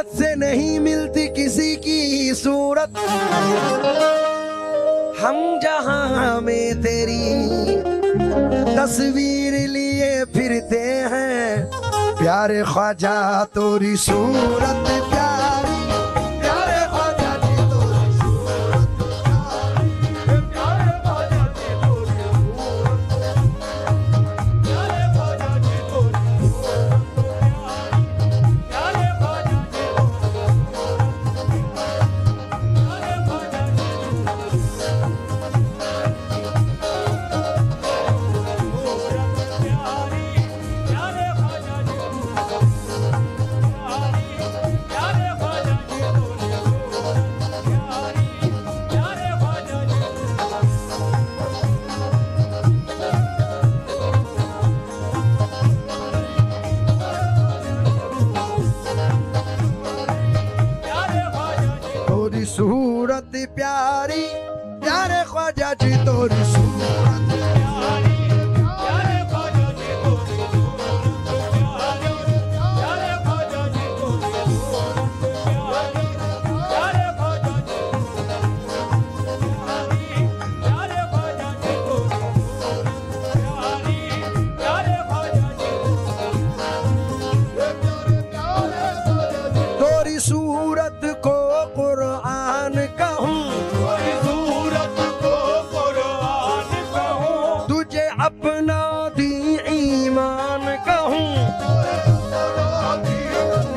सूरत से नहीं मिलती किसी की सूरत, हम जहां में तेरी तस्वीर लिए फिरते हैं। प्यारे ख्वाजा तोरी सूरत प्यारी, प्यारे ख्वाजा जी तोरी सूरत प्यारी, प्यारे ख्वाजा जी तोरी सूरत प्यारे ख्वाजा जी तोरी सूरत प्यारे ख्वाजा जी सूरत प्यारी, प्यारे ख्वाजा जी तोरी सूरत प्यारी, प्यारे ख्वाजा जी तोरी सूरत प्यारी, प्यारे ख्वाजा जी तोरी सूरत प्यारी, प्यारे ख्वाजा जी प्यारे ख्वाजा जी प्यारे ख्वाजा जी तोरी सूरत को कुरान कहूँ, तोरी सूरत को कुरान कहूँ, तुझे अपना दी ईमान कहूँ,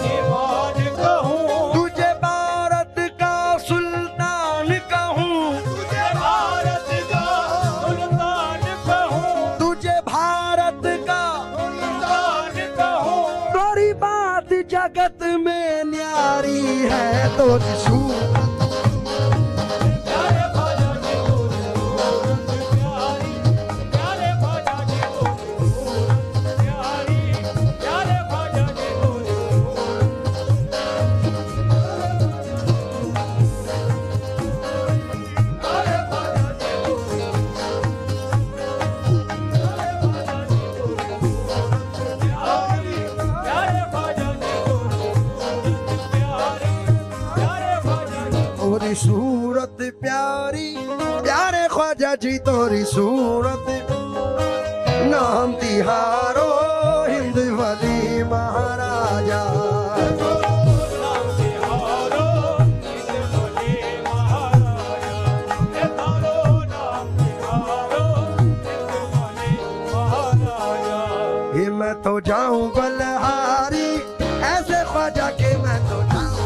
ईमान कहूँ, तुझे भारत का सुल्तान कहूँ, तुझे भारत का सुल्तान कहूँ, तुझे भारत का सुल्तान कहूँ। तोरी बात जगत में न्यारी है तोरी सूरत प्यारे ख्वाजा जी तोरी सूरत प्यारी, प्यारे ख्वाजा जी तोरी सूरत प्यारी, प्यारे ख्वाजा जी तोरी तोरी सूरत प्यारी, प्यारे ख्वाजा जी तोरी सूरत। नाम तिहारो हिंद वली महाराजा, नाम तिहारो हिंद वली महाराजा, नाम तिहारो हिंद वली महाराजा। ये मैं तो जाऊं बलहारी, ऐसे ख्वाजा के मैं तो जाऊं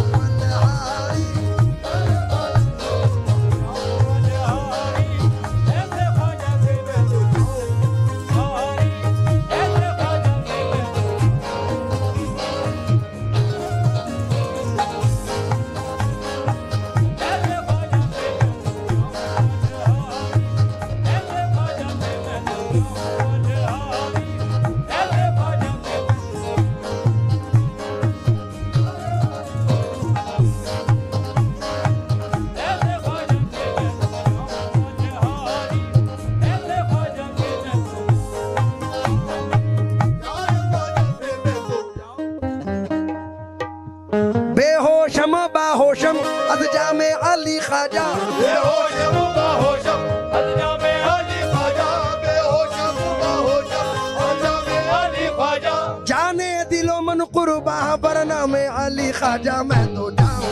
बेहोशम बाहोशम अदजा में अली ख्वाजा, बेहोशम बाहोशम अदजा में अली ख्वाजा, बेहोशम बाहोशम अदजा में अली ख्वाजा। जाने दिलो मन कुर्बा बरना में अली ख्वाजा, मैं तो जाऊं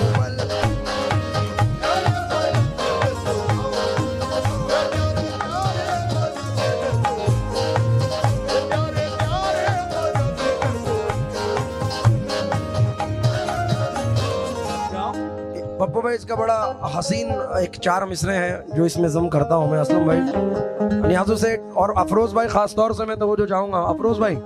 पप्पू भाई। इसका बड़ा हसीन एक चार मिसरे हैं जो इसमें जम करता हूँ मैं, असलम भाई, नियाज़ू से और अफरोज भाई खास तौर से मैं तो वो जो चाहूंगा। अफरोज भाई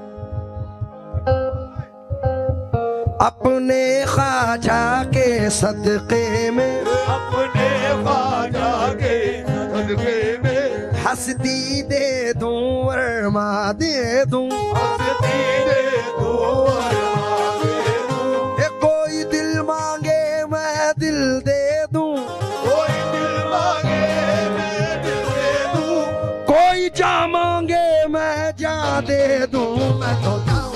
अपने ख्वाजा के सदके में, अपने ख्वाजा के सदके में हस्ती दे दूं वरमा दे दूं, हस्ती दे दूं वरमा दे दूं। कोई दिल मांगे मैं दिल दे दूं, कोई दिल मांगे मैं दिल दे दूं, कोई जा मांगे मैं जा दे दूं। मैं तो जाऊं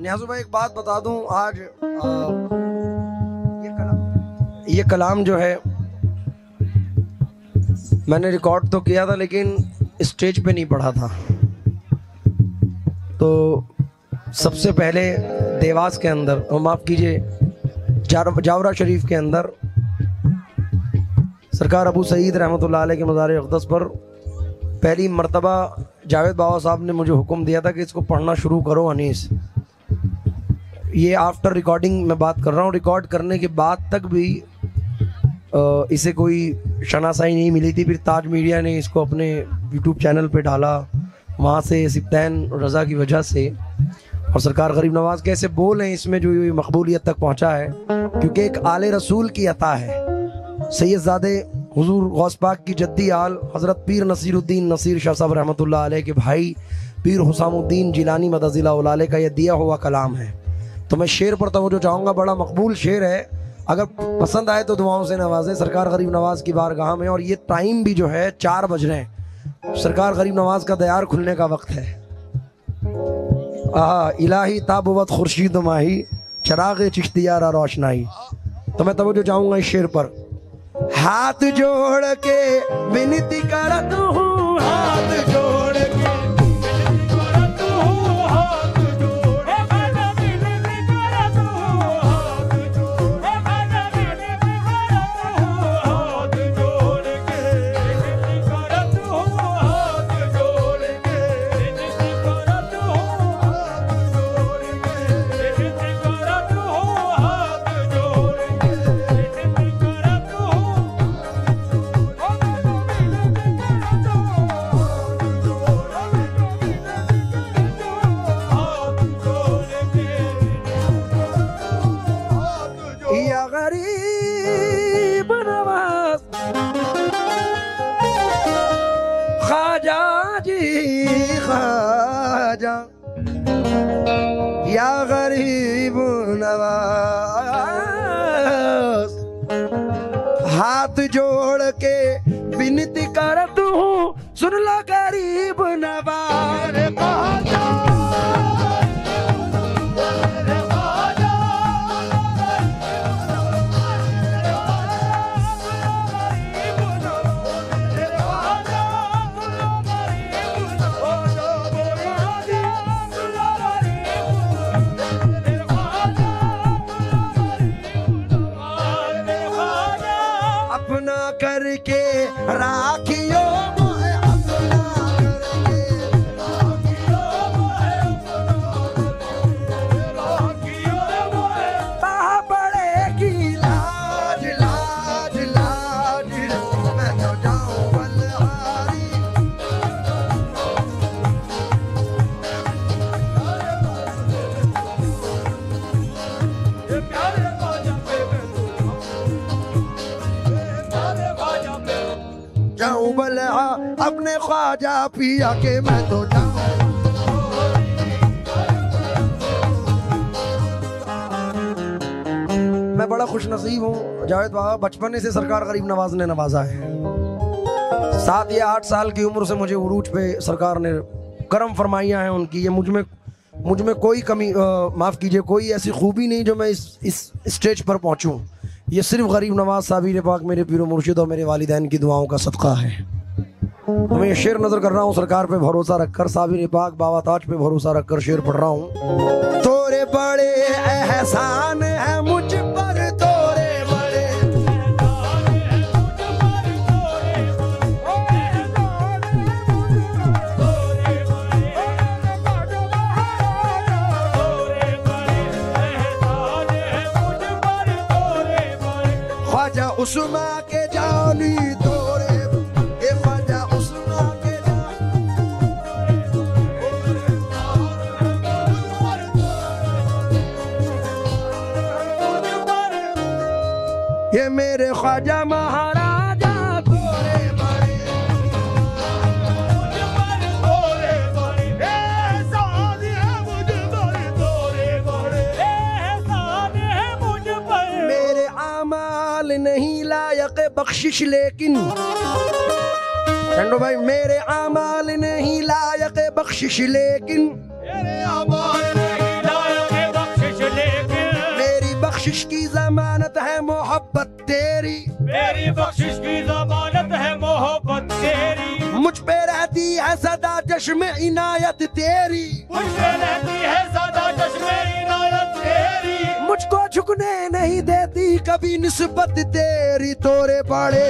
न्याज़ू भाई एक बात बता दूं, आज ये कलाम जो है मैंने रिकॉर्ड तो किया था लेकिन स्टेज पे नहीं पढ़ा था। तो सबसे पहले देवास के अंदर, और माफ़ कीजिए जावरा शरीफ के अंदर सरकार अबू सईद रहमतुल्लाह अलैह के मज़ार अक़दस पर पहली मर्तबा जावेद बाबा साहब ने मुझे हुक्म दिया था कि इसको पढ़ना शुरू करो अनीस। ये आफ्टर रिकॉर्डिंग में बात कर रहा हूँ। रिकॉर्ड करने के बाद तक भी इसे कोई शनासाई नहीं मिली थी। फिर ताज मीडिया ने इसको अपने यूट्यूब चैनल पे डाला, वहाँ से सिप्तैन रज़ा की वजह से और सरकार गरीब नवाज के ऐसे बोल हैं इसमें जो ये मकबूलियत तक पहुँचा है, क्योंकि एक आले रसूल की अता है। सैयदज़ादे हुजूर गौस पाक की जद्दी आल हज़रत पीर नसीरुद्दीन नसीर शाह साहब रहमतुल्लाह अलैह के भाई पीर हुसामुद्दीन जिलानी मदज़िला उलाले का यह दिया हुआ कलाम है। तो मैं शेर पर तवज्जो चाहूँगा, बड़ा मकबूल शेर है, अगर पसंद आए तो दुआओं से नवाजें सरकार गरीब नवाज की बारगाह में। और ये टाइम भी जो है 4 बज रहे हैं, सरकार गरीब नवाज का दयार खुलने का वक्त है। इलाही ताबुवत खुर्शीद माही चराग़ चिश्तियारा रोशनाई। तो मैं तवज्जो चाहूँगा इस शेर पर। हाथ जोड़ के विनती करत हूँ, हाथ जोड़ के या गरीब नवाज, हाथ जोड़ के विनती करत हूँ, सुन लो गरीब नवाज। करके राखियो अपने ख्वाजा पिया के मैं तो जाऊं। मैं बड़ा खुश नसीब हूँ, जावेद बाबा बचपन से सरकार गरीब नवाज ने नवाजा है। 7 या 8 साल की उम्र से मुझे उरूज पे सरकार ने करम फरमाइयाँ हैं उनकी। ये मुझ में कोई कमी, माफ़ कीजिए, कोई ऐसी खूबी नहीं जो मैं इस स्टेज पर पहुँचूँ। ये सिर्फ गरीब नवाज साबिर पाक मेरे पीरो मुर्शिद और मेरे वालिदैन की दुआओं का सदका है। तो मैं ये शेर नजर कर रहा हूँ, सरकार पे भरोसा रखकर, साबिर पाक बाबा ताज पे भरोसा रखकर शेर पढ़ रहा हूँ। तोरे बड़े एहसान है मुझ पर, तोरे बड़े ख्वाजा उस्मा के जानी तोरे, ख्वाजा उस्मा के ये मेरे ख्वाजा महाराजा तोरे बड़े, मेरे आमाल नहीं लायक बख्शिश, लेकिन चंडो भाई मेरे आमाल नहीं लायक बख्शिश, लेकिन मेरे आमाल नहीं लायक बख्शिश की जमानत है मोहब्बत तेरी, मेरी बख्शिश की जमानत है मोहब्बत तेरी, मुझ पे रहती है सदा चश्मे इनायत तेरी, मुझ पे रहती है सदा चश्मे इनायत तेरी, मुझको झुकने नहीं देती कभी निस्बत तेरी। तोरे बड़े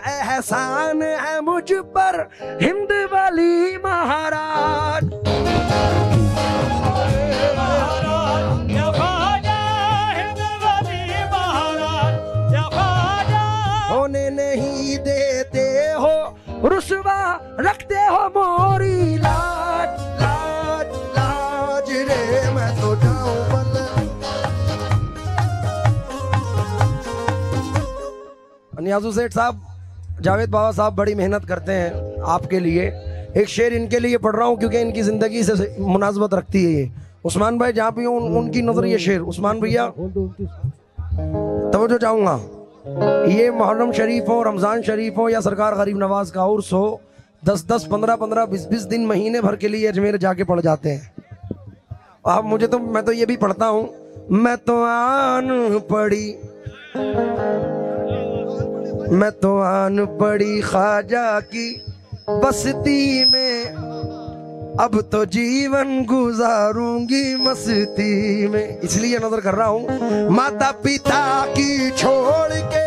एहसान है मुझ पर हिंद वाली महाराज, होने नहीं देते हो रुसवा रखते हो मोरी लाज, लाज लाज रे मैं तो जाऊं बल। नियाज़ू सेठ साहब, जावेद बाबा साहब बड़ी मेहनत करते हैं आपके लिए। एक शेर इनके लिए पढ़ रहा हूँ क्योंकि इनकी जिंदगी से मुनासबत रखती है ये। उस्मान भाई जहाँ भी उनकी नजर ये शेर, उस्मान भैया तवज्जो चाहूंगा, ये मुहर्रम शरीफ हो, रमजान शरीफ हो या सरकार गरीब नवाज का उर्स हो, 10-10, 15-15, 20-20 दिन महीने भर के लिए अजमेर जाके पढ़ जाते हैं। अब मुझे तो, मैं तो ये भी पढ़ता हूँ, मैं तो आन पड़ी, मैं तो आन पड़ी ख्वाजा की बस्ती में, अब तो जीवन गुजारूंगी मस्ती में। इसलिए नजर कर रहा हूँ माता पिता की छोड़ के,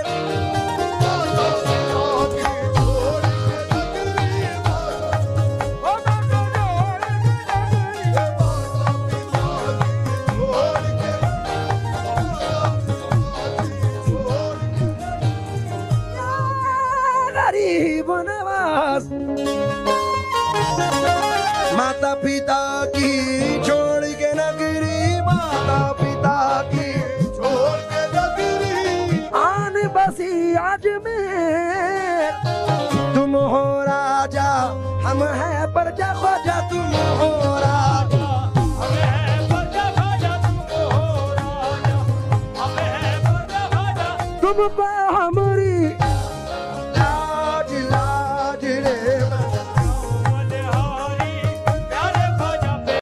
गरीब नवाज, माता पिता की छोड़ के नगरी, माता पिता की छोड़ के नगरी, आन बसी अजमेर, तुम हो राजा हम हैं प्रजा ख्वाजा, तुम हो राजा हम हैं प्रजा ख्वाजा, तुम हो राजा हम हैं प्रजा ख्वाजा, तुम पे हम